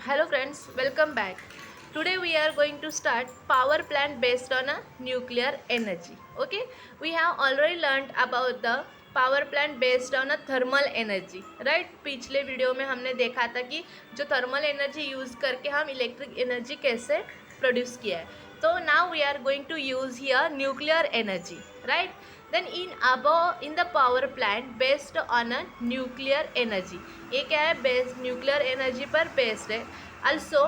Hello friends, welcome back. Today we are going to start power plant based on a nuclear energy. Okay, we have already learned about the power plant based on a thermal energy, right? पिछले video में हमने देखा था कि जो thermal energy use करके हम electric energy कैसे प्रोड्यूस किया है. तो now we are going to use here nuclear energy, right? Then in the power plant based on a nuclear energy. ये क्या है? बेस्ड न्यूक्लियर एनर्जी पर बेस्ड है. Also,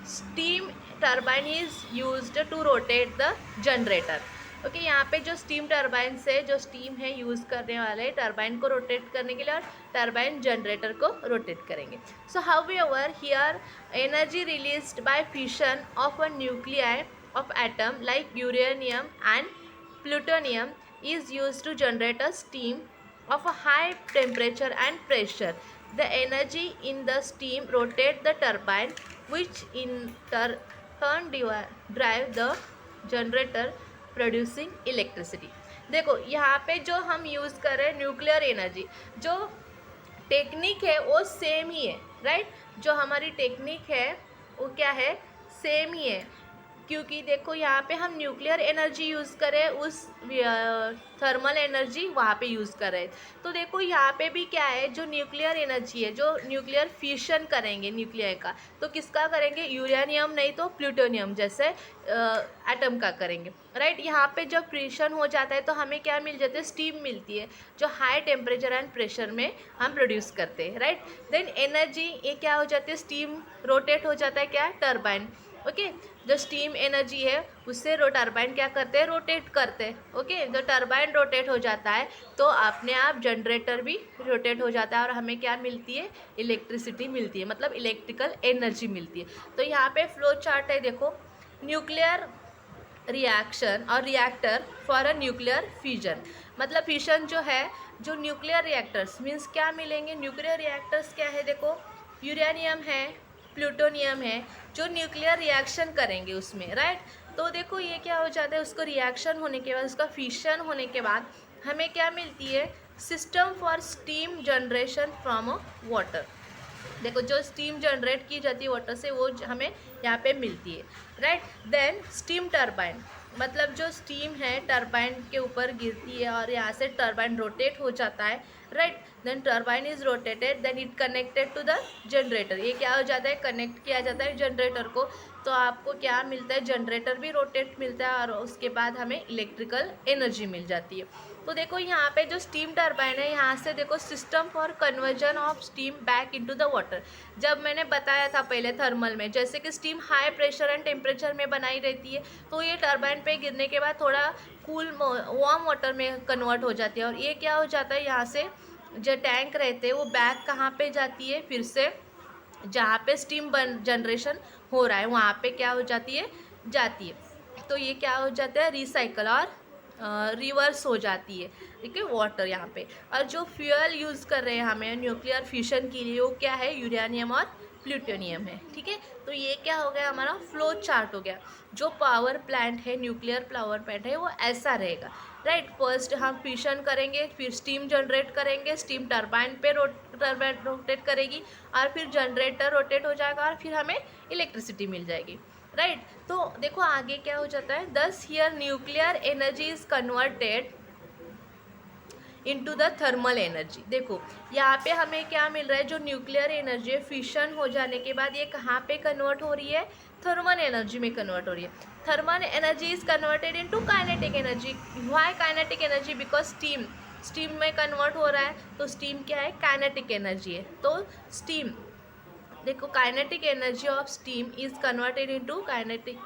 steam turbine is used to rotate the generator. Okay, यहाँ पे जो steam turbine से जो स्टीम है यूज़ करने वाले टर्बाइन को रोटेट करने के लिए और टर्बाइन जनरेटर को रोटेट करेंगे. सो however here energy released by fission of a nuclei of atom like uranium and plutonium is used to generate a steam of a high temperature and pressure. The energy in the steam rotate the turbine, which in turn drive the generator producing electricity. देखो यहाँ पे जो हम use कर रहे हैं nuclear energy, जो technique है वो सेम ही है, राइट? जो हमारी टेक्निक है वो क्या है? सेम ही है. क्योंकि देखो यहाँ पे हम न्यूक्लियर एनर्जी यूज़ करें, उस थर्मल एनर्जी वहाँ पे यूज़ कर रहे हैं. तो देखो यहाँ पे भी क्या है, जो न्यूक्लियर एनर्जी है, जो न्यूक्लियर फ्यूशन करेंगे न्यूक्लियर का, तो किसका करेंगे? यूरेनियम नहीं तो प्लूटोनियम जैसे एटम का करेंगे, राइट? यहाँ पे जब फ्यूशन हो जाता है तो हमें क्या मिल जाता है? स्टीम मिलती है, जो हाई टेम्परेचर एंड प्रेशर में हम प्रोड्यूस करते हैं, राइट? देन एनर्जी ये क्या हो जाती है? स्टीम रोटेट हो जाता है, क्या? टर्बाइन. ओके, जो स्टीम एनर्जी है उससे टर्बाइन क्या करते हैं? रोटेट करते हैं. ओके, जो टर्बाइन रोटेट हो जाता है तो अपने आप जनरेटर भी रोटेट हो जाता है और हमें क्या मिलती है? इलेक्ट्रिसिटी मिलती है, मतलब इलेक्ट्रिकल एनर्जी मिलती है. तो यहाँ पे फ्लो चार्ट है, देखो. न्यूक्लियर रिएक्शन और reactor for a nuclear fusion. मतलब फ्यूजन जो है, जो न्यूक्लियर रिएक्टर्स मीन्स क्या मिलेंगे? न्यूक्लियर रिएक्टर्स क्या है? देखो, यूरेनियम है, प्लूटोनियम है, जो न्यूक्लियर रिएक्शन करेंगे उसमें, राइट? तो देखो ये क्या हो जाता है? उसको रिएक्शन होने के बाद, उसका फिशन होने के बाद हमें क्या मिलती है? System for steam generation from water. देखो, जो स्टीम जनरेट की जाती है वाटर से वो हमें यहाँ पे मिलती है, राइट? देन स्टीम टर्बाइन, मतलब जो स्टीम है टर्बाइन के ऊपर गिरती है और यहाँ से टर्बाइन रोटेट हो जाता है, right? Then turbine is rotated, then it connected to the generator. ये क्या हो जाता है? कनेक्ट किया जाता है जनरेटर को. तो आपको क्या मिलता है? जनरेटर भी रोटेट मिलता है और उसके बाद हमें इलेक्ट्रिकल एनर्जी मिल जाती है. तो देखो यहाँ पे जो स्टीम टर्बाइन है, यहाँ से देखो system for conversion of steam back into the water. जब मैंने बताया था पहले थर्मल में, जैसे कि steam high pressure and temperature में बनाई रहती है, तो ये टर्बाइन पे गिरने के बाद थोड़ा कूल वार्म वाटर में कन्वर्ट हो जाती है और ये क्या हो जाता है? यहाँ से जो टैंक रहते हैं वो बैक कहाँ पे जाती है? फिर से जहाँ पे स्टीम जनरेशन हो रहा है वहाँ पे क्या हो जाती है? जाती है. तो ये क्या हो जाता है? रिसाइकल और रिवर्स हो जाती है, ठीक है, वाटर यहाँ पे. और जो फ्यूल यूज़ कर रहे हैं हमें न्यूक्लियर फ्यूशन के लिए, वो क्या है? यूरेनियम और प्लूटोनियम है, ठीक है. तो ये क्या हो गया? हमारा फ्लो चार्ट हो गया. जो पावर प्लांट है, न्यूक्लियर पावर प्लांट है, वो ऐसा रहेगा, राइट? फर्स्ट हम फ्यूशन करेंगे, फिर स्टीम जनरेट करेंगे, स्टीम टर्बाइन पे टर्बाइन रोटेट करेगी और फिर जनरेटर रोटेट हो जाएगा और फिर हमें इलेक्ट्रिसिटी मिल जाएगी, राइट? तो देखो आगे क्या हो जाता है? दस here nuclear energy is converted into the thermal energy. देखो यहाँ पे हमें क्या मिल रहा है? जो न्यूक्लियर एनर्जी है फिशन हो जाने के बाद ये कहाँ पे कन्वर्ट हो रही है? थर्मल एनर्जी में कन्वर्ट हो रही है. Thermal energy is converted into kinetic energy. Why kinetic energy? Because steam में कन्वर्ट हो रहा है, तो स्टीम क्या है? काइनेटिक एनर्जी है. तो स्टीम, देखो, kinetic energy of steam is converted into kinetic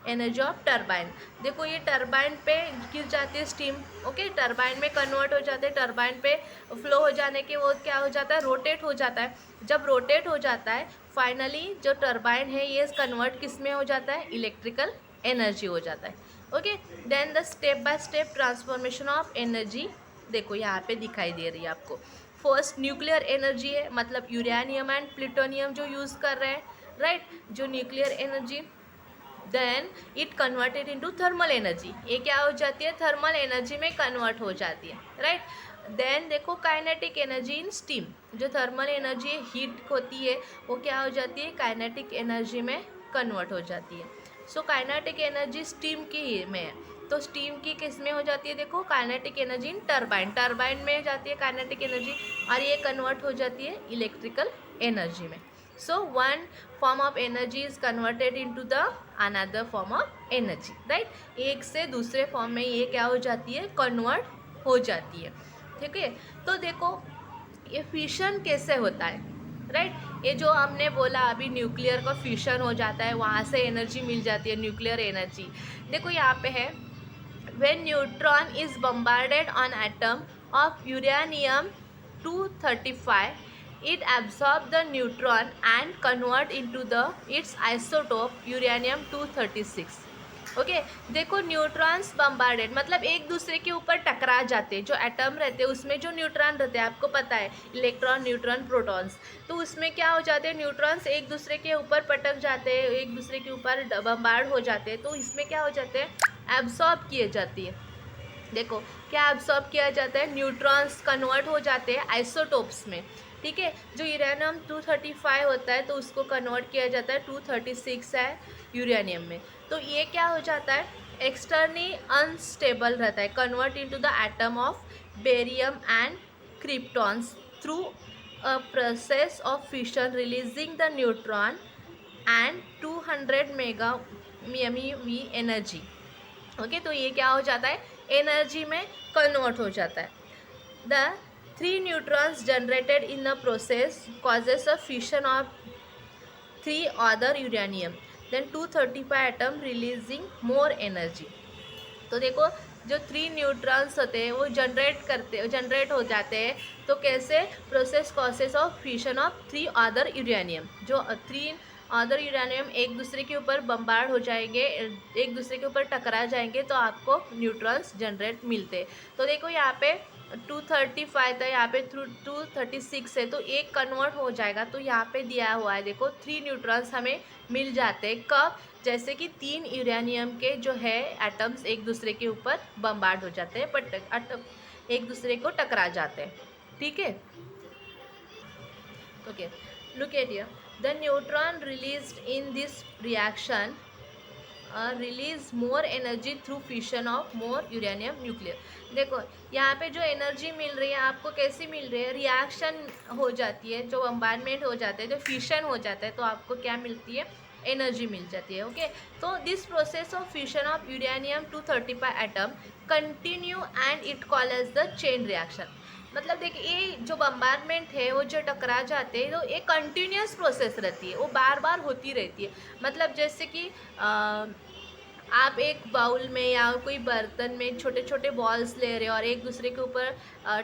energy of turbine. देखो ये टर्बाइन पे गिर जाती है स्टीम, ओके, टर्बाइन में कन्वर्ट हो जाते हैं, टर्बाइन पे फ्लो हो जाने के वो क्या हो जाता है? रोटेट हो जाता है. जब रोटेट हो जाता है फाइनली जो टर्बाइन है ये कन्वर्ट किस में हो जाता है? इलेक्ट्रिकल एनर्जी हो जाता है, okay. Then the step by step transformation of energy देखो यहाँ पे दिखाई दे रही है आपको. फर्स्ट न्यूक्लियर एनर्जी है, मतलब यूरेनियम एंड प्लूटोनियम जो यूज़ कर रहे हैं, राइट? जो nuclear energy, then it converted into thermal energy. ये क्या हो जाती है? थर्मल एनर्जी में कन्वर्ट हो जाती है, राइट? देन देखो काइनेटिक एनर्जी इन स्टीम, जो थर्मल एनर्जी हीट होती है वो क्या हो जाती है, काइनेटिक एनर्जी में कन्वर्ट हो जाती है। सो काइनेटिक एनर्जी स्टीम की ही में है, तो स्टीम की किस में हो जाती है, देखो kinetic energy in turbine, turbine में जाती है काइनेटिक एनर्जी और ये कन्वर्ट हो जाती है इलेक्ट्रिकल एनर्जी में। So one form of energy is converted into the another form of energy, right. एक से दूसरे फॉर्म में ये क्या हो जाती है, कन्वर्ट हो जाती है, ठीक है। तो देखो ये फिशन कैसे होता है, राइट। ये जो हमने बोला अभी न्यूक्लियर का फिशन हो जाता है, वहाँ से एनर्जी मिल जाती है, न्यूक्लियर एनर्जी। देखो यहाँ पे है, when neutron is bombarded on atom of uranium 235, it absorb the neutron and convert into the its isotope uranium 236। Okay देखो न्यूट्रॉन्स बम्बार्डेड मतलब एक दूसरे के ऊपर टकरा जाते हैं, जो एटम रहते हैं उसमें जो न्यूट्रॉन रहते हैं आपको पता है, इलेक्ट्रॉन न्यूट्रॉन प्रोटॉन्स, तो उसमें क्या हो जाते हैं, न्यूट्रॉन्स एक दूसरे के ऊपर पटक जाते हैं, एक दूसरे के ऊपर बम्बार्ड हो जाते हैं, तो इसमें क्या हो जाते हैं, एब्सॉर्ब किए जाती है। देखो क्या एब्सॉर्ब किया जाता है, न्यूट्रॉन्स कन्वर्ट हो जाते हैं आइसोटोप्स में, ठीक है। जो यूरेनियम 235 होता है तो उसको कन्वर्ट किया जाता है 236 है यूरेनियम में, तो ये क्या हो जाता है, एक्सटर्नली अनस्टेबल रहता है, convert into the atom of barium and kryptons through a process of fission releasing the neutron and 200 mega MeV energy. Okay तो ये क्या हो जाता है, एनर्जी में कन्वर्ट हो जाता है। The 3 neutrons generated in the process causes a fission of 3 other uranium, then 235 atom releasing more energy. तो देखो जो 3 न्यूट्रॉन्स होते हैं वो जनरेट हो जाते हैं, तो कैसे, process causes of fission of 3 other uranium, जो 3 अदर यूरेनियम एक दूसरे के ऊपर बम्बार्ड हो जाएंगे, एक दूसरे के ऊपर टकरा जाएंगे, तो आपको न्यूट्रॉन्स जनरेट मिलते। तो देखो यहाँ पे 235 था, यहाँ पे 236 है, तो एक कन्वर्ट हो जाएगा, तो यहाँ पे दिया हुआ है देखो 3 न्यूट्रॉन्स हमें मिल जाते हैं, कब, जैसे कि 3 यूरेनियम के जो है एटम्स एक दूसरे के ऊपर बम्बार्ड हो जाते हैं, बट एक दूसरे को टकरा जाते हैं, ठीक है। Okay look at here, the neutron released in this reaction release more energy through fission of more uranium nuclear। देखो यहाँ पे जो एनर्जी मिल रही है आपको कैसी मिल रही है, रिएक्शन हो जाती है, जो बम्बार्डमेंट हो जाता है, जो फिशन हो जाता है, तो आपको क्या मिलती है, एनर्जी मिल जाती है। ओके तो this process of fission of uranium 235 atom continue and it call as the chain reaction. मतलब देखिए ये जो बम्बार्डमेंट है वो जो टकरा जाते हैं, तो ये कंटिन्यूस प्रोसेस रहती है, वो बार बार होती रहती है। मतलब जैसे कि आप एक बाउल में या कोई बर्तन में छोटे छोटे बॉल्स ले रहे हो और एक दूसरे के ऊपर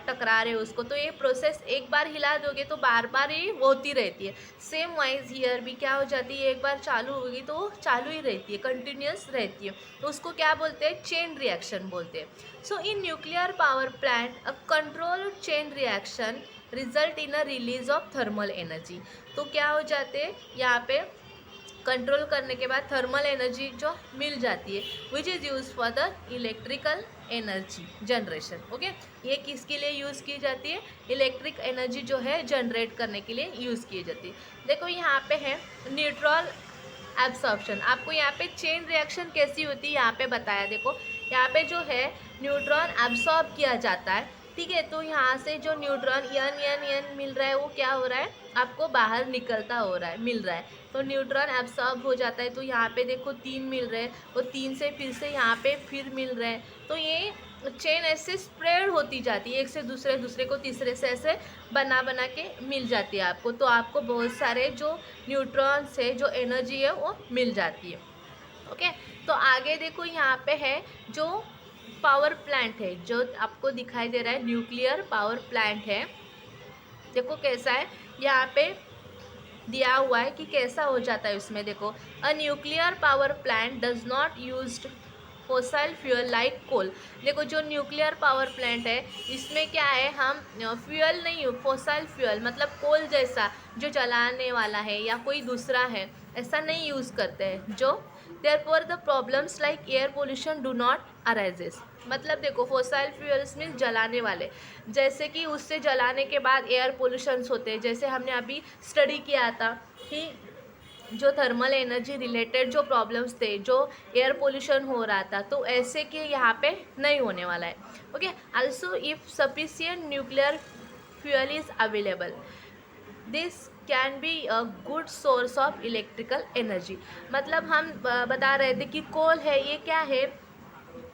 टकरा रहे हो उसको, तो ये प्रोसेस एक बार हिला दोगे तो बार बार ये होती रहती है। सेम वाइज हियर भी क्या हो जाती है, एक बार चालू होगी तो वो चालू ही रहती है, कंटिन्यूस रहती है, तो उसको क्या बोलते हैं, चेन रिएक्शन बोलते हैं। So in nuclear power plant a control chain reaction result in a release of thermal energy. तो क्या हो जाते हैं यहाँ पे, कंट्रोल करने के बाद थर्मल एनर्जी जो मिल जाती है, which is use for the electrical energy generation. Okay ये किसके लिए यूज़ की जाती है, इलेक्ट्रिक एनर्जी जो है जनरेट करने के लिए यूज़ की जाती है। देखो यहाँ पे है न्यूट्रॉन एब्सॉर्प्शन, आपको यहाँ पे चेन रिएक्शन कैसी होती है यहाँ पे बताया। देखो यहाँ पे जो है न्यूट्रॉन एब्सॉर्ब किया जाता है, ठीक है। तो यहाँ से जो न्यूट्रॉन यन यन यन मिल रहा है वो क्या हो रहा है, आपको बाहर निकलता हो रहा है, मिल रहा है, तो न्यूट्रॉन एब्सॉर्ब हो जाता है। तो यहाँ पे देखो 3 मिल रहे हैं, वो 3 से फिर से यहाँ पे फिर मिल रहे हैं, तो ये चेन ऐसे स्प्रेड होती जाती है, एक से दूसरे, दूसरे को तीसरे से ऐसे बना बना के मिल जाती है आपको। तो आपको बहुत सारे जो न्यूट्रॉन्स है, जो एनर्जी है वो मिल जाती है। ओके तो आगे देखो यहाँ पे है जो पावर प्लांट है, जो आपको दिखाई दे रहा है न्यूक्लियर पावर प्लांट है। देखो कैसा है, यहाँ पे दिया हुआ है कि कैसा हो जाता है उसमें। देखो a nuclear power plant does not used fossil fuel like coal. देखो जो न्यूक्लियर पावर प्लांट है इसमें क्या है, हम फ्यूल नहीं, फॉसिल फ्यूल मतलब कोल जैसा जो जलाने वाला है या कोई दूसरा है ऐसा नहीं यूज़ करते हैं। जो therefore the problems like air pollution do not arises. मतलब देखो फॉसिल फ्यूल्स मीन्स जलाने वाले, जैसे कि उससे जलाने के बाद एयर पोल्यूशंस होते हैं। जैसे हमने अभी स्टडी किया था कि जो थर्मल एनर्जी रिलेटेड जो प्रॉब्लम्स थे, जो एयर पोल्यूशन हो रहा था, तो ऐसे कि यहाँ पे नहीं होने वाला है। Okay, also if sufficient nuclear fuel is available this can be a good source of electrical energy. मतलब हम बता रहे थे कि कोल है, ये क्या है,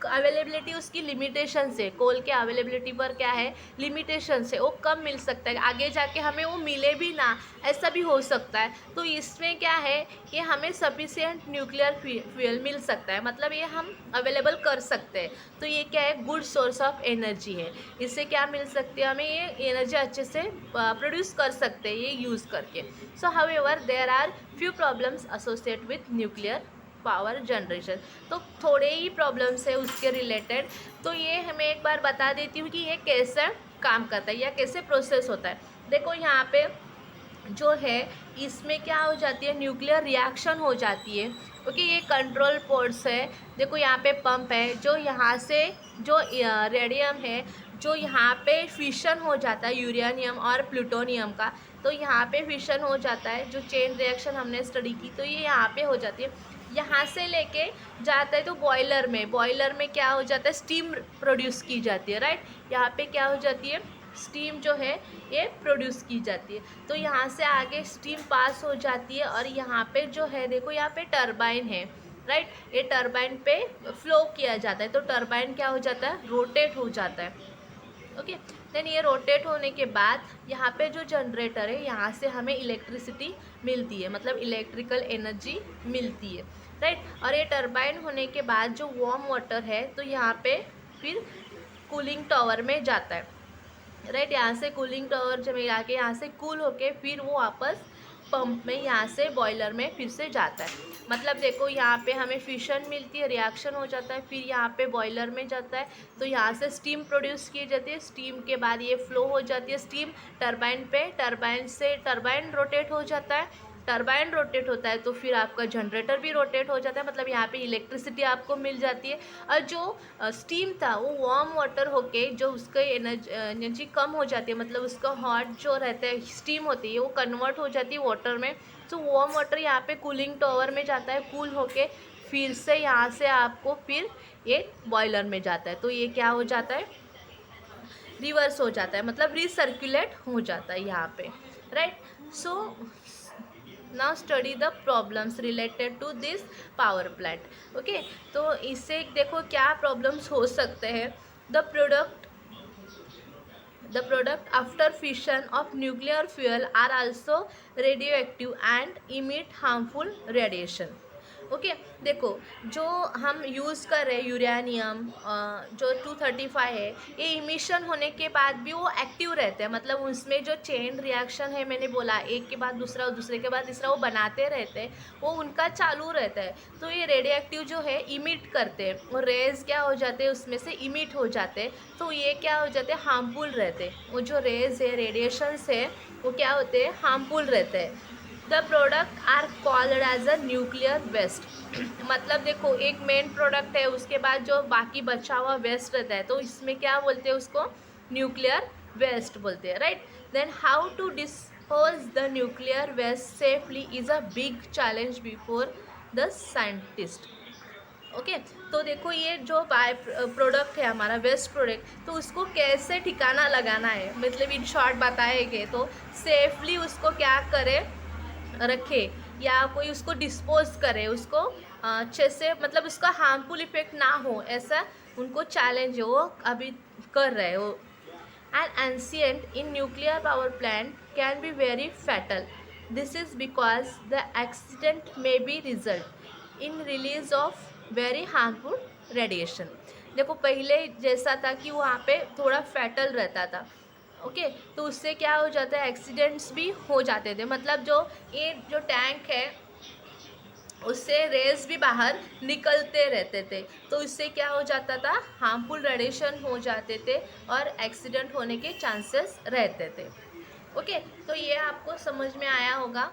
अवेलेबिलिटी उसकी लिमिटेशन से, कोल के अवेलेबिलिटी पर क्या है, लिमिटेशन से वो कम मिल सकता है, आगे जाके हमें वो मिले भी ना, ऐसा भी हो सकता है। तो इसमें क्या है कि हमें सफिशिएंट न्यूक्लियर फ्यूल मिल सकता है, मतलब ये हम अवेलेबल कर सकते हैं। तो ये क्या है, गुड सोर्स ऑफ एनर्जी है। इससे क्या मिल सकती है हमें, ये एनर्जी अच्छे से प्रोड्यूस कर सकते हैं ये यूज़ करके। So however there are few problems associate with nuclear power generation. तो थोड़े ही प्रॉब्लम्स है उसके रिलेटेड। तो ये हमें एक बार बता देती हूँ कि ये कैसे काम करता है या कैसे प्रोसेस होता है। देखो यहाँ पे जो है इसमें क्या हो जाती है, न्यूक्लियर रिएक्शन हो जाती है। क्योंकि ये कंट्रोल पोर्ट्स है। देखो यहाँ पे पंप है, जो यहाँ से जो रेडियम है जो यहाँ पे फिशन हो जाता है यूरेनियम और प्लूटोनियम का, तो यहाँ पे फिशन हो जाता है। जो चेन रिएक्शन हमने स्टडी की तो ये यहाँ पे हो जाती है। यहाँ से लेके जाता है तो बॉयलर में, बॉयलर में क्या हो जाता है, स्टीम प्रोड्यूस की जाती है, राइट। यहाँ पे क्या हो जाती है, स्टीम जो है ये प्रोड्यूस की जाती है। तो यहाँ से आगे स्टीम पास हो जाती है और यहाँ पे जो है देखो यहाँ पे टरबाइन है, राइट। ये टरबाइन पे फ्लो किया जाता है, तो टरबाइन क्या हो जाता है, रोटेट हो जाता है। ओके, देन ये रोटेट होने के बाद यहाँ पे जो जनरेटर है यहाँ से हमें इलेक्ट्रिसिटी मिलती है, मतलब इलेक्ट्रिकल एनर्जी मिलती है, राइट। और ये टरबाइन होने के बाद जो वार्म वाटर है तो यहाँ पे फिर कूलिंग टावर में जाता है, राइट। यहाँ से कूलिंग टावर जब आके यहाँ से कूल होके फिर वो वापस पंप में यहाँ से बॉयलर में फिर से जाता है। मतलब देखो यहाँ पे हमें फिशन मिलती है, रिएक्शन हो जाता है, फिर यहाँ पे बॉयलर में जाता है, तो यहाँ से स्टीम प्रोड्यूस की जाती है। स्टीम के बाद ये फ्लो हो जाती है स्टीम टरबाइन पे, टरबाइन से टरबाइन रोटेट हो जाता है। टरबाइन रोटेट होता है तो फिर आपका जनरेटर भी रोटेट हो जाता है, मतलब यहाँ पे इलेक्ट्रिसिटी आपको मिल जाती है। और जो स्टीम था वो वार्म वाटर होके जो उसका एनर्जी कम हो जाती है, मतलब उसका हॉट जो रहता है स्टीम होती है वो कन्वर्ट हो जाती है वाटर में। तो वार्म वाटर यहाँ पे कूलिंग टावर में जाता है, कूल होके फिर से यहाँ से आपको फिर ये बॉयलर में जाता है। तो ये क्या हो जाता है, रिवर्स हो जाता है, मतलब रिसर्कुलेट हो जाता है यहाँ पे, right. So now study the problems related to this power plant. Okay, तो इससे देखो क्या प्रॉब्लम्स हो सकते हैं। The product after fission of nuclear fuel are also radioactive and emit harmful radiation। Okay, देखो जो हम यूज़ कर रहे हैं यूरेनियम जो 235 है, ये इमिशन होने के बाद भी वो एक्टिव रहते हैं, मतलब उसमें जो चेन रिएक्शन है मैंने बोला एक के बाद दूसरा और दूसरे के बाद तीसरा वो बनाते रहते हैं, वो उनका चालू रहता है। तो ये रेडियो एक्टिव जो है इमिट करते हैं, और रेज क्या हो जाते हैं उसमें से इमिट हो जाते हैं, तो ये क्या हो जाते हैं, हार्मफुल रहते हैं। वो जो रेज है रेडिएशंस है वो क्या होते हैं, हार्मफुल रहते हैं। The product are called as a nuclear waste. मतलब देखो एक मेन प्रोडक्ट है, उसके बाद जो बाकी बचा हुआ वेस्ट रहता है, तो इसमें क्या बोलते हैं उसको, न्यूक्लियर वेस्ट बोलते हैं, right. Then how to dispose the nuclear waste safely is a big challenge before the scientist. Okay, तो देखो ये जो बाय प्रोडक्ट है हमारा वेस्ट प्रोडक्ट, तो उसको कैसे ठिकाना लगाना है, मतलब इन शॉर्ट बताएंगे तो सेफली उसको क्या करें, रखे या कोई उसको डिस्पोज करे, उसको अच्छे से, मतलब उसका हार्मफुल इफेक्ट ना हो, ऐसा उनको चैलेंज है, वो अभी कर रहे हो। An ancient in nuclear power plant can be very fatal. This is because the accident may be result in release of very harmful radiation. देखो पहले जैसा था कि वहाँ पे थोड़ा फैटल रहता था, ओके, तो उससे क्या हो जाता है, एक्सीडेंट्स भी हो जाते थे। मतलब जो ये जो टैंक है उससे रेज भी बाहर निकलते रहते थे, तो इससे क्या हो जाता था, हार्मफुल रेडिएशन हो जाते थे और एक्सीडेंट होने के चांसेस रहते थे। ओके, तो ये आपको समझ में आया होगा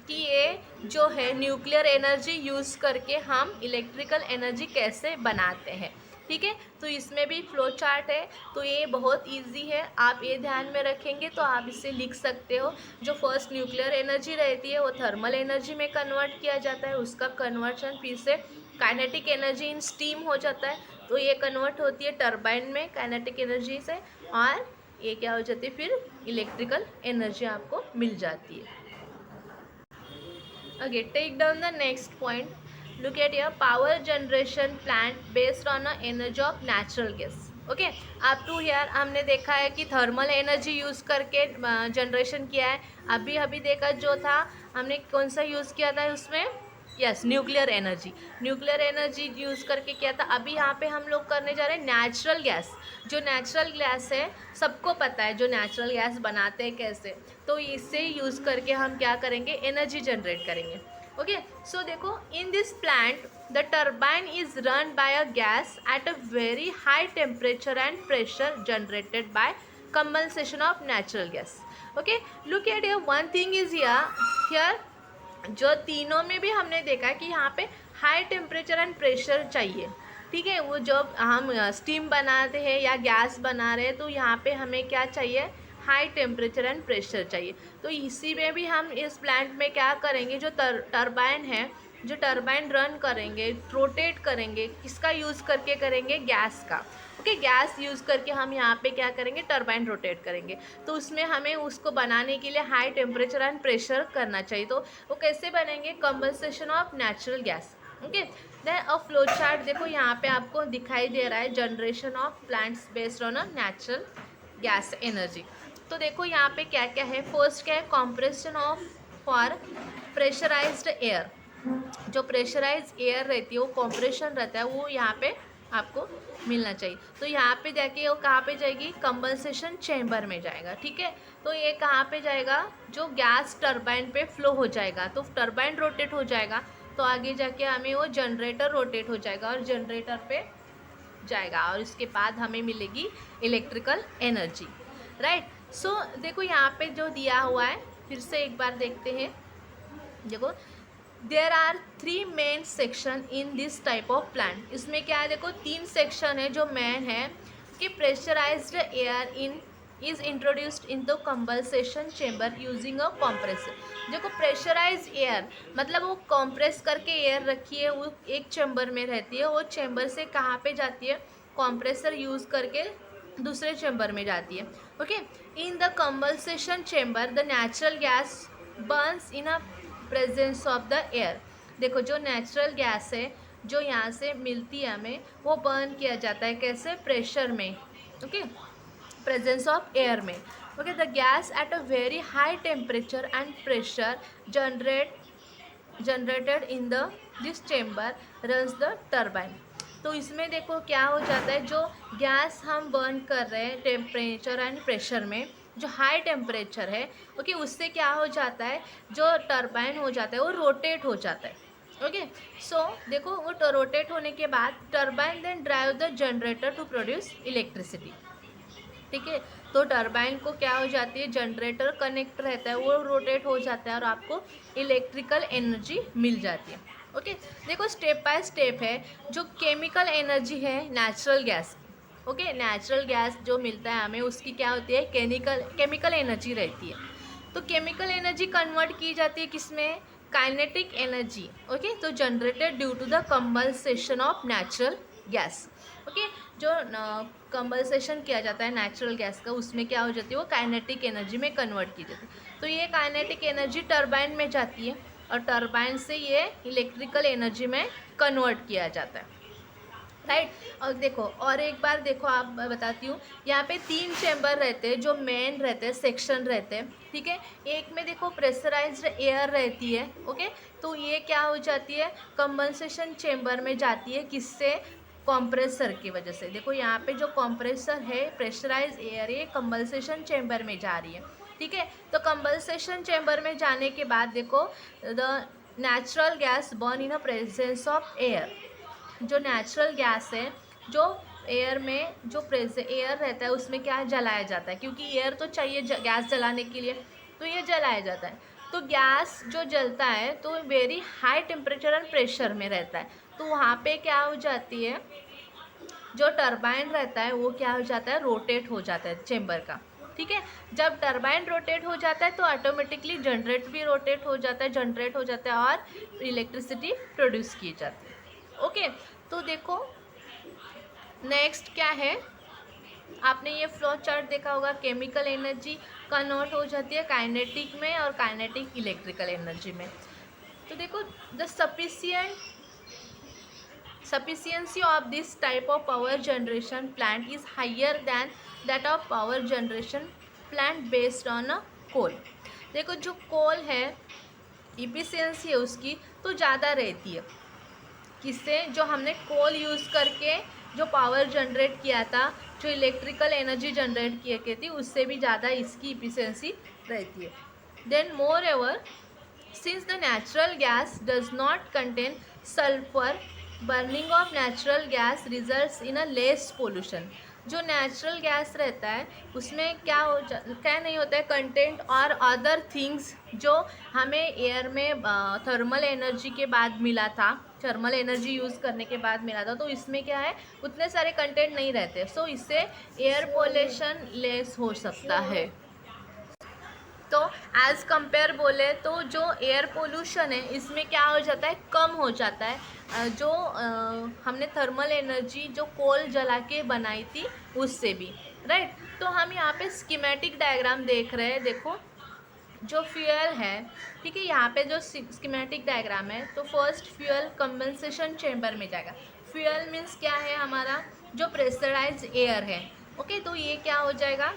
कि ये जो है न्यूक्लियर एनर्जी यूज़ करके हम इलेक्ट्रिकल एनर्जी कैसे बनाते हैं। ठीक है, तो इसमें भी फ्लो चार्ट है, तो ये बहुत इजी है, आप ये ध्यान में रखेंगे तो आप इसे लिख सकते हो। जो फर्स्ट न्यूक्लियर एनर्जी रहती है वो थर्मल एनर्जी में कन्वर्ट किया जाता है, उसका कन्वर्शन फिर से काइनेटिक एनर्जी इन स्टीम हो जाता है, तो ये कन्वर्ट होती है टरबाइन में काइनेटिक एनर्जी से, और ये क्या हो जाती है, फिर इलेक्ट्रिकल एनर्जी आपको मिल जाती है। Okay, take down the next point. Look at your power generation plant based on a energy of natural gas. Okay, up to here हमने देखा है कि थर्मल एनर्जी यूज़ करके जनरेशन किया है। अभी अभी देखा जो था, हमने कौन सा यूज़ किया था उसमें, yes, nuclear energy. Nuclear energy use करके किया था। अभी यहाँ पे हम लोग करने जा रहे हैं नेचुरल गैस। जो नेचुरल गैस है सबको पता है जो नेचुरल गैस बनाते हैं कैसे, तो इससे यूज़ करके हम क्या करेंगे, एनर्जी जनरेट करेंगे। ओके, सो देखो, in this plant the turbine is run by a gas at a very high temperature and pressure generated by combustion of natural gas. Okay, look at here, one thing is here जो तीनों में भी हमने देखा कि यहाँ पे high temperature and pressure चाहिए। ठीक है, वो जब हम स्टीम बनाते हैं या गैस बना रहे हैं तो यहाँ पे हमें क्या चाहिए, हाई टेम्परेचर एंड प्रेशर चाहिए। तो इसी में भी हम इस प्लांट में क्या करेंगे, जो टरबाइन है, जो टरबाइन रन करेंगे, रोटेट करेंगे, किसका यूज़ करके करेंगे, गैस का। ओके, गैस यूज़ करके हम यहाँ पे क्या करेंगे, टरबाइन रोटेट करेंगे। तो उसमें हमें उसको बनाने के लिए हाई टेम्परेचर एंड प्रेशर करना चाहिए। तो वो कैसे बनेंगे, combustion of natural gas. Okay, then a flow chart देखो यहाँ पे आपको दिखाई दे रहा है, generation of plants based on a natural gas energy. तो देखो यहाँ पे क्या क्या है, फर्स्ट क्या है, compression of for pressurised air. जो प्रेशराइज एयर रहती है वो कॉम्प्रेशन रहता है, वो यहाँ पे आपको मिलना चाहिए। तो यहाँ पे जाके वो कहाँ पे जाएगी, कंबंसेशन चैम्बर में जाएगा। ठीक है, तो ये कहाँ पे जाएगा, जो गैस टरबाइन पे फ्लो हो जाएगा, तो टरबाइन रोटेट हो जाएगा, तो आगे जाके हमें वो जनरेटर रोटेट हो जाएगा और जनरेटर पे जाएगा, और इसके बाद हमें मिलेगी इलेक्ट्रिकल एनर्जी। राइट, सो देखो यहाँ पे जो दिया हुआ है, फिर से एक बार देखते हैं। देखो, there are 3 main section in this type of plant. इसमें क्या है, देखो 3 सेक्शन है जो मेन है, कि pressurised air is introduced in the combustion chamber using a compressor. देखो, प्रेशराइज एयर मतलब वो कॉम्प्रेस करके एयर रखी है, वो एक चैम्बर में रहती है, वो चैम्बर से कहाँ पे जाती है, कॉम्प्रेसर यूज़ करके दूसरे चैम्बर में जाती है। Okay, in the combustion chamber the natural gas burns in a presence of the air. देखो, जो नेचुरल गैस है जो यहाँ से मिलती है हमें, वो बर्न किया जाता है कैसे, प्रेशर में। ओके, प्रेजेंस ऑफ एयर में। Okay, the gas at a very high temperature and pressure generated in the this chamber runs the turbine. तो इसमें देखो क्या हो जाता है, जो गैस हम बर्न कर रहे हैं टेम्परेचर एंड प्रेशर में, जो हाई टेम्परेचर है, ओके, उससे क्या हो जाता है, जो टरबाइन हो जाता है वो रोटेट हो जाता है। ओके, सो देखो, वो रोटेट होने के बाद turbine then drive the generator to produce electricity. ठीक है, तो टरबाइन को क्या हो जाती है, जनरेटर कनेक्ट रहता है, वो रोटेट हो जाता है और आपको इलेक्ट्रिकल एनर्जी मिल जाती है। ओके, देखो स्टेप बाय स्टेप है। जो केमिकल एनर्जी है natural gas, okay, natural gas जो मिलता है हमें, उसकी क्या होती है, केमिकल एनर्जी रहती है। तो केमिकल एनर्जी कन्वर्ट की जाती है किसमें, काइनेटिक एनर्जी। ओके, तो generated due to the combustion of natural gas. Okay, जो कंबंसेशन किया जाता है नेचुरल गैस का, उसमें क्या हो जाती है, वो काइनेटिक एनर्जी में कन्वर्ट की जाती है। तो ये काइनेटिक एनर्जी टरबाइन में जाती है और टरबाइन से ये इलेक्ट्रिकल एनर्जी में कन्वर्ट किया जाता है। राइट, और देखो, और एक बार देखो, आप बताती हूँ, यहाँ पे 3 चैम्बर रहते हैं जो मेन रहते हैं, सेक्शन रहते हैं। ठीक है, एक में देखो प्रेशराइज्ड एयर रहती है। ओके, तो ये क्या हो जाती है, कंबंसेशन चैम्बर में जाती है, किससे, कॉम्प्रेसर की वजह से। देखो यहाँ पे जो कॉम्प्रेसर है, प्रेशराइज एयर, ये कंबंसेशन चैम्बर में जा रही है। ठीक है, तो कंबंसेशन चैम्बर में जाने के बाद देखो, the natural gas burn in a presence of air. जो नेचुरल गैस है, जो एयर में जो एयर रहता है उसमें क्या जलाया जाता है, क्योंकि एयर तो चाहिए गैस जलाने के लिए, तो ये जलाया जाता है। तो गैस जो जलता है तो very high temperature and pressure में रहता है, तो वहाँ पे क्या हो जाती है, जो टरबाइन रहता है वो क्या हो जाता है, रोटेट हो जाता है चेम्बर का। ठीक है, जब टरबाइन रोटेट हो जाता है तो ऑटोमेटिकली जनरेट भी रोटेट हो जाता है, जनरेट हो जाता है और इलेक्ट्रिसिटी प्रोड्यूस की जाती है। ओके, तो देखो नेक्स्ट क्या है, आपने ये फ्लो चार्ट देखा होगा, केमिकल एनर्जी कन्वर्ट हो जाती है काइनेटिक में और काइनेटिक इलेक्ट्रिकल एनर्जी में। तो देखो the sufficiency of this type of power generation plant is higher than that of power generation plant based on a coal। देखो जो कोल है इफिशियंसी है उसकी तो ज़्यादा रहती है, किससे, जो हमने कोल यूज़ करके जो पावर जनरेट किया था, जो इलेक्ट्रिकल एनर्जी जनरेट किए थी, उससे भी ज़्यादा इसकी इफिशियंसी रहती है। Then more ever since the natural gas does not contain sulphur, burning of natural gas results in a less pollution. जो नेचुरल गैस रहता है उसमें क्या नहीं होता है कंटेंट और अदर थिंग्स जो हमें एयर में थर्मल एनर्जी के बाद मिला था, थर्मल एनर्जी यूज़ करने के बाद मिला था, तो इसमें क्या है उतने सारे कंटेंट नहीं रहते, सो इससे एयर पोल्यूशन लेस हो सकता है। तो एज़ कंपेयर बोले तो जो एयर पोल्यूशन है इसमें क्या हो जाता है, कम हो जाता है, जो हमने थर्मल एनर्जी जो कोल जला के बनाई थी उससे भी, राइट। तो हम यहाँ पे स्कीमेटिक डायग्राम देख रहे हैं, देखो जो फ्यूल है, ठीक है, यहाँ पे जो स्कीमेटिक डायग्राम है, तो फर्स्ट फ्यूल कंडेंसेशन चेम्बर में जाएगा। फ्यूल मीन्स क्या है, हमारा जो प्रेशराइज्ड एयर है, ओके, तो ये क्या हो जाएगा,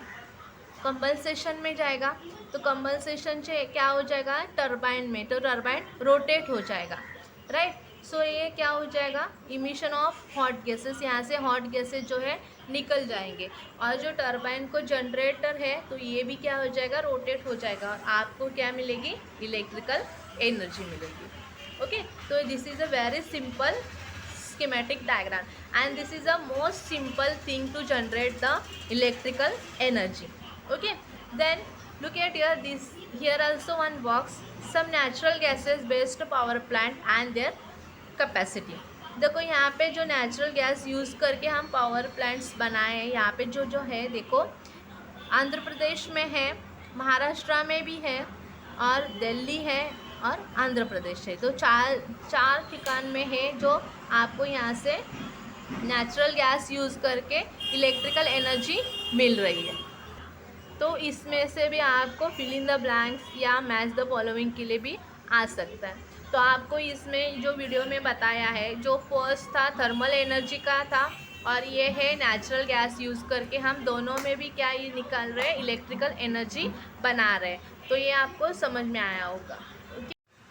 कंपनसेशन में जाएगा। तो कंपनसेशन से क्या हो जाएगा, टरबाइन में, तो टरबाइन रोटेट हो जाएगा, राइट। सो ये क्या हो जाएगा, इमिशन ऑफ हॉट गैसेस, यहाँ से हॉट गैसेस जो है निकल जाएंगे, और जो टरबाइन को जनरेटर है तो ये भी क्या हो जाएगा, रोटेट हो जाएगा, और आपको क्या मिलेगी, इलेक्ट्रिकल एनर्जी मिलेगी। ओके, तो this is a very simple schematic diagram and this is the most simple thing to generate the electrical energy। okay, then look at here also one box, some natural gases based power plant and their capacity। देखो यहाँ पे जो natural gas use करके हम power plants बनाए हैं, यहाँ पे जो है देखो, आंध्र प्रदेश में है, महाराष्ट्र में भी है, और दिल्ली है, और आंध्र प्रदेश है। तो चार ठिकान में है जो आपको यहाँ से नेचुरल गैस यूज़ करके इलेक्ट्रिकल एनर्जी मिल रही है। तो इसमें से भी आपको फिल इन द ब्लैंक्स या मैच द फॉलोइंग के लिए भी आ सकता है। तो आपको इसमें जो वीडियो में बताया है, जो फर्स्ट था थर्मल एनर्जी का था, और ये है नेचुरल गैस यूज़ करके हम दोनों में भी क्या ये निकाल रहे हैं, इलेक्ट्रिकल एनर्जी बना रहे हैं। तो ये आपको समझ में आया होगा।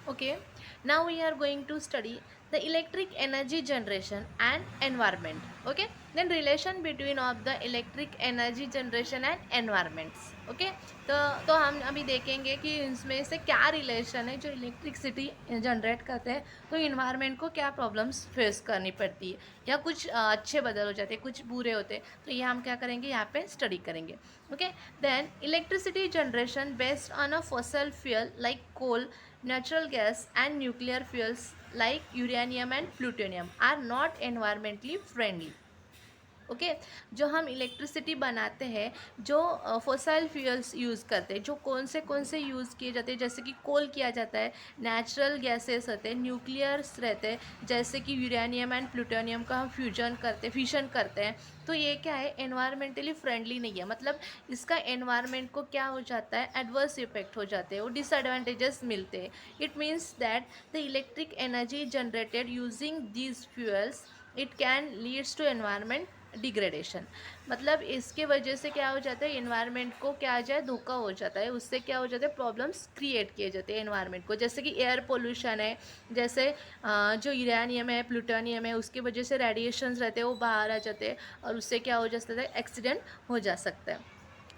Okay, now we are going to study the electric energy generation and environment। okay, then relation between of the electric energy generation and environments। okay, तो हम अभी देखेंगे कि इसमें से क्या रिलेशन है, जो इलेक्ट्रिसिटी जनरेट करते हैं तो इन्वायरमेंट को क्या प्रॉब्लम्स फेस करनी पड़ती है, या कुछ अच्छे बदल हो जाते हैं, कुछ बुरे होते हैं, तो ये हम क्या करेंगे यहाँ पे स्टडी करेंगे। Okay, then electricity generation based on a fossil fuel like coal, natural gas and nuclear fuels like uranium and plutonium are not environmentally friendly। Okay, जो हम इलेक्ट्रिसिटी बनाते हैं, जो फॉसिल फ्यूल्स यूज़ करते हैं, जो कौन से यूज़ किए जाते हैं, जैसे कि कोल किया जाता है, नेचुरल गैसेस होते हैं, न्यूक्लियर्स रहते हैं, जैसे कि यूरेनियम एंड प्लूटोनियम का हम फ्यूजन करते हैं, तो ये क्या है, एनवायरमेंटली फ्रेंडली नहीं है, मतलब इसका एनवायरमेंट को क्या हो जाता है, एडवर्स इफेक्ट हो जाते हैं, वो डिसएडवांटेजेस मिलते हैं। It means that the electric energy generated using these fuels it can leads to environment degradation, मतलब इसके वजह से क्या हो जाता है, एनवायरनमेंट को क्या आ जाए, धोखा हो जाता है, उससे क्या हो जाता है, प्रॉब्लम्स क्रिएट किए जाते हैं एनवायरनमेंट को, जैसे कि एयर पोल्यूशन है, जैसे जो यूरेनियम है, प्लूटोनियम है, उसकी वजह से रेडिएशंस रहते हैं वो बाहर आ जाते हैं, और उससे क्या हो जाता है, एक्सीडेंट हो जा सकता है।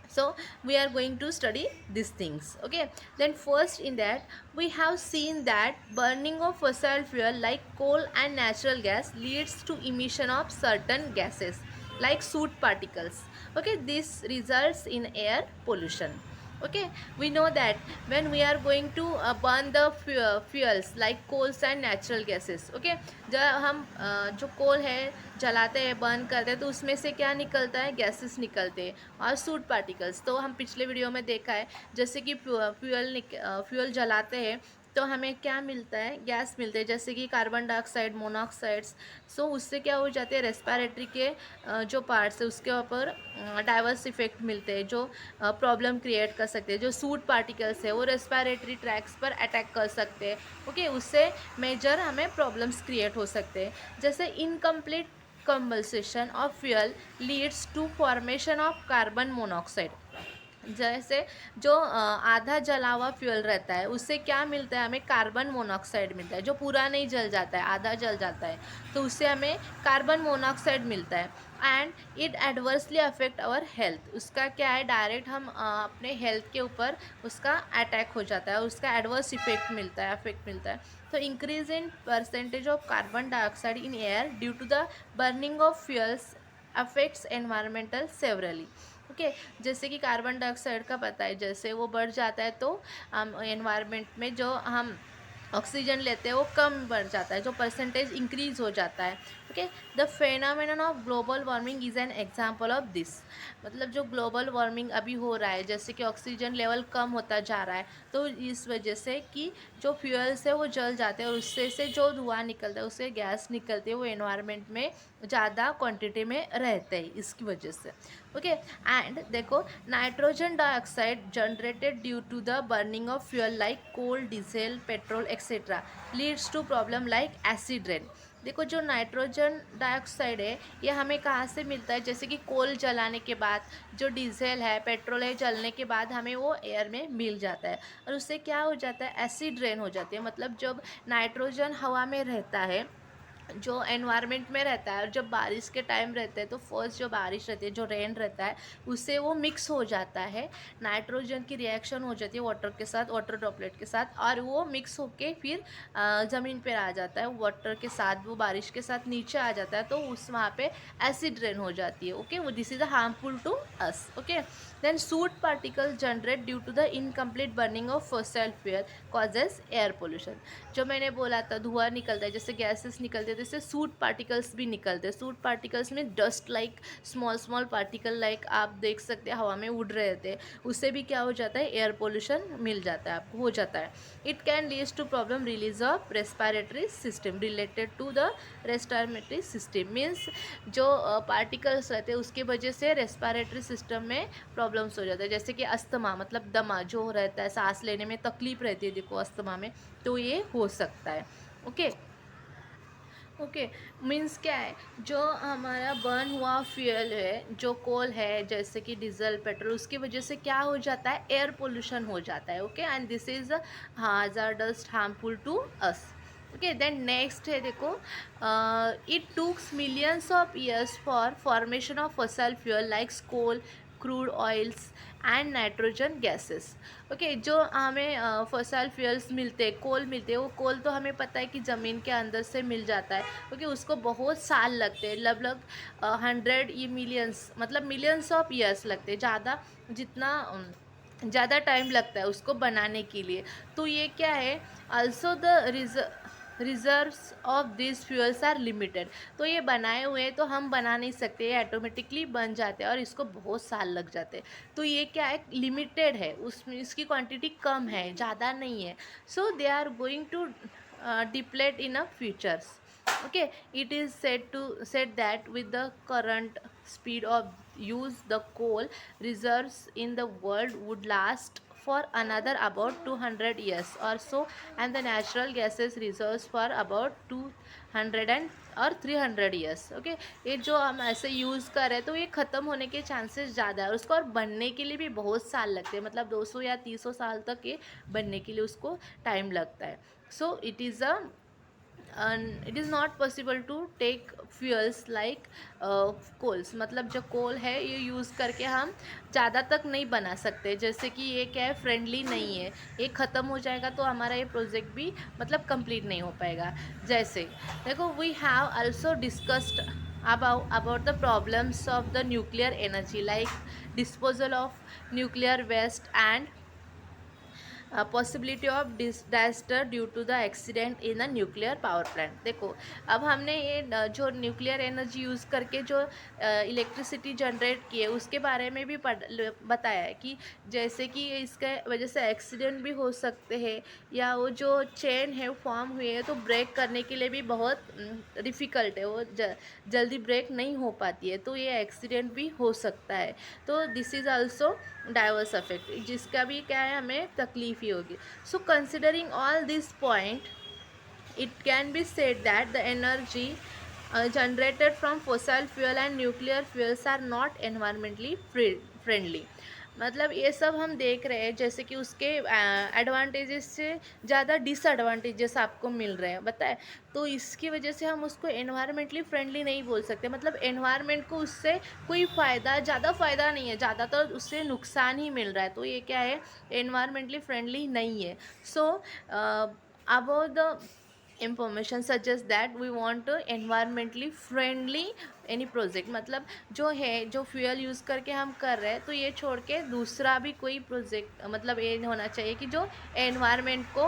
So we are going to study these things. Okay, then first in that we have seen that burning of fossil fuel like coal and natural gas leads to emission of certain gases like soot particles. Okay, this results in air pollution. Okay, we know that when we are going to burn the fuels like coals and natural gases. Okay, जब हम जो कोल है जलाते हैं, burn करते हैं, तो उसमें से क्या निकलता है, गैसेस निकलते हैं और सूट पार्टिकल्स। तो हम पिछले वीडियो में देखा है जैसे कि फ्यूल जलाते हैं तो हमें क्या मिलता है, गैस मिलते हैं जैसे कि कार्बन डाइऑक्साइड, मोनोऑक्साइड्स। सो उससे क्या हो जाते हैं, रेस्पिरेटरी के जो पार्ट्स है उसके ऊपर डाइवर्स इफेक्ट मिलते हैं जो प्रॉब्लम क्रिएट कर सकते हैं। जो सूट पार्टिकल्स है वो रेस्पिरेटरी ट्रैक्स पर अटैक कर सकते हैं। ओके, उससे मेजर हमें प्रॉब्लम्स क्रिएट हो सकते हैं, जैसे incomplete combustion of fuel leads to formation of carbon monoxide. जैसे जो आधा जला हुआ फ्यूल रहता है उससे क्या मिलता है, हमें कार्बन मोनोऑक्साइड मिलता है। जो पूरा नहीं जल जाता है, आधा जल जाता है, तो उससे हमें कार्बन मोनोऑक्साइड मिलता है। And it adversely affect our health. उसका क्या है, डायरेक्ट हम अपने हेल्थ के ऊपर उसका अटैक हो जाता है, उसका एडवर्स इफेक्ट मिलता है, अफेक्ट मिलता है। तो increase in percentage of carbon dioxide in air due to the burning of fuels affects environmental severely. Okay, जैसे कि कार्बन डाइऑक्साइड का पता है, जैसे वो बढ़ जाता है तो हम एनवायरनमेंट में जो हम ऑक्सीजन लेते हैं वो कम बढ़ जाता है, जो परसेंटेज इंक्रीज हो जाता है। Okay, the phenomenon of global warming is an example of this. मतलब जो ग्लोबल वार्मिंग अभी हो रहा है, जैसे कि ऑक्सीजन लेवल कम होता जा रहा है, तो इस वजह से कि जो फ्यूल्स है वो जल जाते हैं और उससे से जो धुआं निकलता है, उससे गैस निकलती है, वो एनवायरनमेंट में ज़्यादा क्वांटिटी में रहते हैं इसकी वजह से। ओके, एंड देखो, nitrogen dioxide generated due to the burning of fuel like coal, diesel, petrol etcetera leads to problem like acid rain. देखो, जो नाइट्रोजन डाइऑक्साइड है ये हमें कहाँ से मिलता है, जैसे कि कोल जलाने के बाद, जो डीजल है, पेट्रोल है, जलने के बाद हमें वो एयर में मिल जाता है और उससे क्या हो जाता है, एसिड रेन हो जाती है। मतलब जब नाइट्रोजन हवा में रहता है, जो एनवायरनमेंट में रहता है, और जब बारिश के टाइम रहते हैं तो फर्स्ट जो बारिश रहती है, जो रेन रहता है, उससे वो मिक्स हो जाता है, नाइट्रोजन की रिएक्शन हो जाती है वाटर के साथ, वाटर ड्रॉपलेट के साथ, और वो मिक्स होके फिर ज़मीन पर आ जाता है वाटर के साथ, वो बारिश के साथ नीचे आ जाता है, तो उस वहाँ पे एसिड रेन हो जाती है। ओके, वो this is a harmful to us. Okay, then soot particles generate due to the incomplete burning of fossil fuel causes air pollution. जो मैंने बोला था, धुआं निकलता है, जैसे गैसेस निकलते हैं, जैसे सूट पार्टिकल्स भी निकलते हैं। सूट पार्टिकल्स में dust like small small particle like आप देख सकते हैं हवा में उड़ रहे थे, उससे भी क्या हो जाता है, एयर पोल्यूशन मिल जाता है आपको, हो जाता है। It can lead to problem release of respiratory system related to the respiratory system. Means जो पार्टिकल्स रहते हैं उसकी वजह से रेस्पिरेटरी सिस्टम में प्रॉब्लम्स हो जाता है, जैसे कि अस्थमा, मतलब दमा जो रहता है, सांस लेने में तकलीफ रहती है, देखो अस्थमा में, तो ये हो सकता है। ओके, ओके, मीन्स क्या है, जो हमारा बर्न हुआ फ्यूल है, जो कोल है जैसे कि डीजल, पेट्रोल, उसकी वजह से क्या हो जाता है, एयर पोल्यूशन हो जाता है। Okay, and this is harmful, harmful to us. Okay, then next है, देखो, it tooks millions of years for formation of fossil fuel like coal, crude oils and nitrogen gases. Okay, जो हमें fossil fuels मिलते हैं, कोल मिलते हैं, वो कोल तो हमें पता है कि ज़मीन के अंदर से मिल जाता है, क्योंकि उसको बहुत साल लगते हैं, लगभग 100 ये मिलियंस, मतलब मिलियंस ऑफ ईयर्स लगते हैं, ज़्यादा, जितना ज़्यादा टाइम लगता है उसको बनाने के लिए। तो ये क्या है, also the reserves of this fuels are limited. तो ये बनाए हुए हैं तो हम बना नहीं सकते, ये ऑटोमेटिकली बन जाते हैं और इसको बहुत साल लग जाते हैं। तो ये क्या है, लिमिटेड है, उसमें इसकी क्वांटिटी कम है, ज़्यादा नहीं है। So they are going to deplete in a futures. Okay, it is said that with the current speed of use, the coal reserves in the world would last for another about 200 years or so, and the natural gases reserves for about 200 and और 300 years. Okay, ये जो हम ऐसे use कर रहे हैं तो ये ख़त्म होने के चांसेस ज़्यादा है, और उसको और बनने के लिए भी बहुत साल लगते हैं, मतलब 200 या 300 साल तक ये बनने के लिए उसको टाइम लगता है। So it is a and it is not possible to take fuels like coals, मतलब जो कोल है ये यूज़ करके हम ज़्यादा तक नहीं बना सकते, जैसे कि ये क्या है, फ्रेंडली नहीं है, ये ख़त्म हो जाएगा तो हमारा ये प्रोजेक्ट भी मतलब कंप्लीट नहीं हो पाएगा। जैसे देखो, we have also discussed about the problems of the nuclear energy like disposal of nuclear waste and possibility of disaster due to the accident in a nuclear power plant. देखो, अब हमने ये जो न्यूक्लियर एनर्जी यूज़ करके जो electricity generate की है उसके बारे में भी बताया है कि जैसे कि इसके वजह से एक्सीडेंट भी हो सकते हैं, या वो जो चेन है फॉर्म हुई है तो ब्रेक करने के लिए भी बहुत डिफ़िकल्ट है, वो जल्दी ब्रेक नहीं हो पाती है, तो ये एक्सीडेंट भी हो सकता है। तो this is also diverse affect, जिसका भी क्या है, हमें तकलीफ ही होगी। So considering all this point, it can be said that the energy generated from fossil fuel and nuclear fuels are not environmentally friendly। मतलब ये सब हम देख रहे हैं, जैसे कि उसके एडवांटेजेस से ज़्यादा डिसएडवांटेजेस आपको मिल रहे हैं, बताए, तो इसकी वजह से हम उसको एनवायरमेंटली फ्रेंडली नहीं बोल सकते। मतलब एनवायरनमेंट को उससे कोई फ़ायदा, ज़्यादा फ़ायदा नहीं है, ज़्यादातर तो उससे नुकसान ही मिल रहा है, तो ये क्या है, एनवायरमेंटली फ्रेंडली नहीं है। So about the information suggest that we want to environmentally friendly any project, मतलब जो है, जो फ्यूल यूज़ करके हम कर रहे हैं, तो ये छोड़ के दूसरा भी कोई प्रोजेक्ट, मतलब ये होना चाहिए कि जो एनवायरमेंट को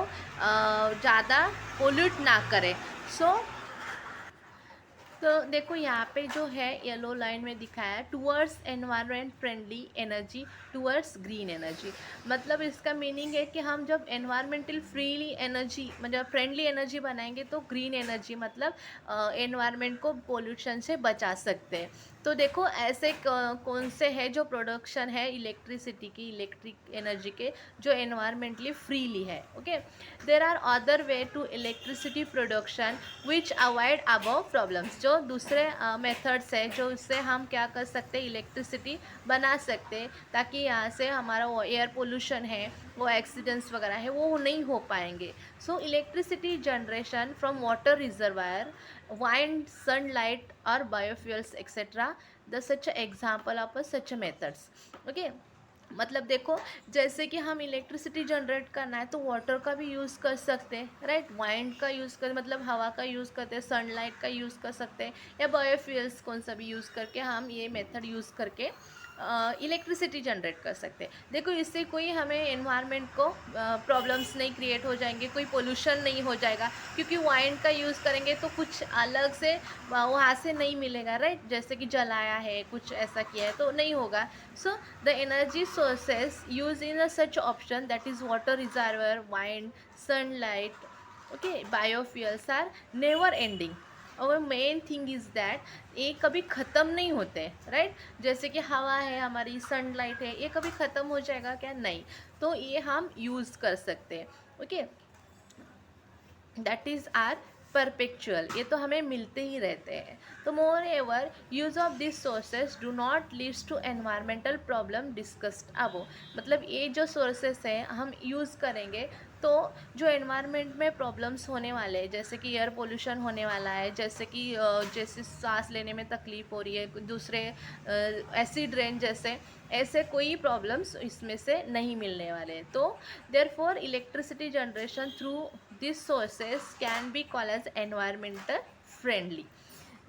ज़्यादा पोल्यूट ना करे। सो तो देखो यहाँ पे जो है येलो लाइन में दिखाया है, towards environment friendly energy towards green energy. मतलब इसका मीनिंग है कि हम जब एनवायरमेंटल फ्रीली एनर्जी, मतलब फ्रेंडली एनर्जी बनाएंगे तो ग्रीन एनर्जी, मतलब एनवायरमेंट को पोल्यूशन से बचा सकते हैं। तो देखो ऐसे कौन से है जो प्रोडक्शन है इलेक्ट्रिसिटी की, इलेक्ट्रिक एनर्जी के, जो एनवायरमेंटली फ्रीली है। Okay, there are other way to electricity production which avoid above problems. जो दूसरे मेथड्स हैं जो उससे हम क्या कर सकते हैं, इलेक्ट्रिसिटी बना सकते हैं, ताकि यहाँ से हमारा वो एयर पोल्यूशन है, वो एक्सीडेंट्स वगैरह है, वो नहीं हो पाएंगे। So electricity generation from water reservoir, wind, sunlight or biofuels etc. The such example of such methods। Okay, मतलब देखो, जैसे कि हम इलेक्ट्रिसिटी जनरेट करना है तो वाटर का भी यूज़ कर सकते हैं, राइट, वाइंड का यूज़ कर, मतलब हवा का यूज़ करते हैं, सनलाइट का यूज़ कर सकते हैं, या बायोफ्यूल्स कौन सा भी यूज़ करके हम ये मेथड यूज़ करके इलेक्ट्रिसिटी जनरेट कर सकते हैं। देखो, इससे कोई हमें एनवायरनमेंट को प्रॉब्लम्स नहीं क्रिएट हो जाएंगे, कोई पोल्यूशन नहीं हो जाएगा, क्योंकि वाइंड का यूज़ करेंगे तो कुछ अलग से वहाँ से नहीं मिलेगा, राइट, जैसे कि जलाया है, कुछ ऐसा किया है तो नहीं होगा। So the energy sources use in such option, that is water reservoir, wind, sunlight, okay, biofuels are never ending. और मेन थिंग इज़ दैट ये कभी ख़त्म नहीं होते, राइट, जैसे कि हवा है, हमारी सनलाइट है, ये कभी ख़त्म हो जाएगा क्या, नहीं, तो ये हम यूज़ कर सकते हैं। Okay, that is are perpetual, ये तो हमें मिलते ही रहते हैं। तो more ever use of this sources do not leads to environmental problem discussed above. मतलब ये जो सोर्सेस हैं हम यूज़ करेंगे तो जो एनवायरनमेंट में प्रॉब्लम्स होने वाले हैं, जैसे कि एयर पोल्यूशन होने वाला है, जैसे कि जैसे सांस लेने में तकलीफ़ हो रही है, दूसरे एसिड रेन जैसे, ऐसे कोई प्रॉब्लम्स इसमें से नहीं मिलने वाले। तो therefore electricity generation through this sources can be called as environmental friendly.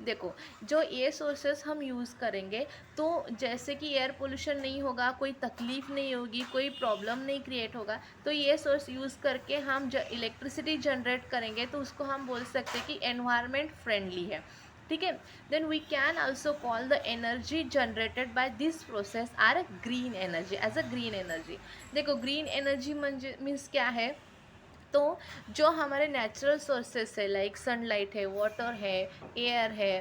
देखो, जो ये सोर्सेस हम यूज़ करेंगे तो जैसे कि एयर पोल्यूशन नहीं होगा, कोई तकलीफ़ नहीं होगी, कोई प्रॉब्लम नहीं क्रिएट होगा, तो ये सोर्स यूज़ करके हम इलेक्ट्रिसिटी जनरेट करेंगे तो उसको हम बोल सकते हैं कि एनवायरनमेंट फ्रेंडली है, ठीक है। Then we can also call the energy generated by this process are green energy, as a green energy. देखो, ग्रीन एनर्जी मीन्स क्या है, तो जो हमारे नेचुरल सोर्सेस है, लाइक सनलाइट है, वाटर है, एयर है,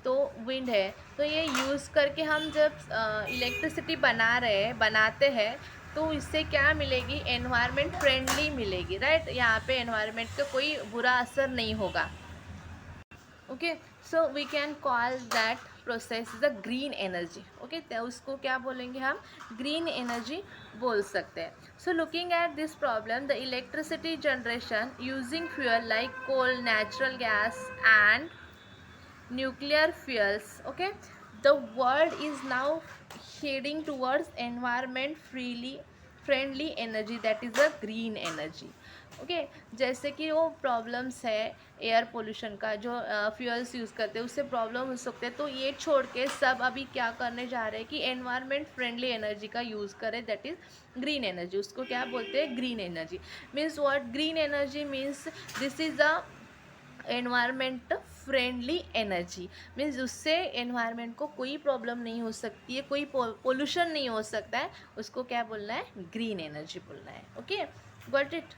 तो विंड है, तो ये यूज़ करके हम जब इलेक्ट्रिसिटी बनाते हैं तो इससे क्या मिलेगी, एनवायरनमेंट फ्रेंडली मिलेगी, राइट, यहाँ पे एनवायरनमेंट का कोई बुरा असर नहीं होगा। Okay, so we can call that process is a green energy. Okay, तो उसको क्या बोलेंगे हम? ग्रीन एनर्जी बोल सकते हैं. So looking at this problem, the electricity generation using fuel like coal, natural gas and nuclear fuels. Okay, the world is now heading towards environment friendly energy, that is a green energy. Okay, जैसे कि वो problems है air pollution का, जो fuels use करते हैं उससे problem हो सकते हैं, तो ये छोड़ के सब अभी क्या करने जा रहे हैं कि एनवायरनमेंट फ्रेंडली एनर्जी का यूज़ करें, दैट इज़ ग्रीन एनर्जी. उसको क्या बोलते हैं? Green energy. Means what? Green energy means this is a environment friendly energy. Means उससे एनवायरनमेंट को कोई प्रॉब्लम नहीं हो सकती है, कोई पोल्यूशन नहीं हो सकता है. उसको क्या बोलना है? ग्रीन एनर्जी बोलना है. Okay, got it.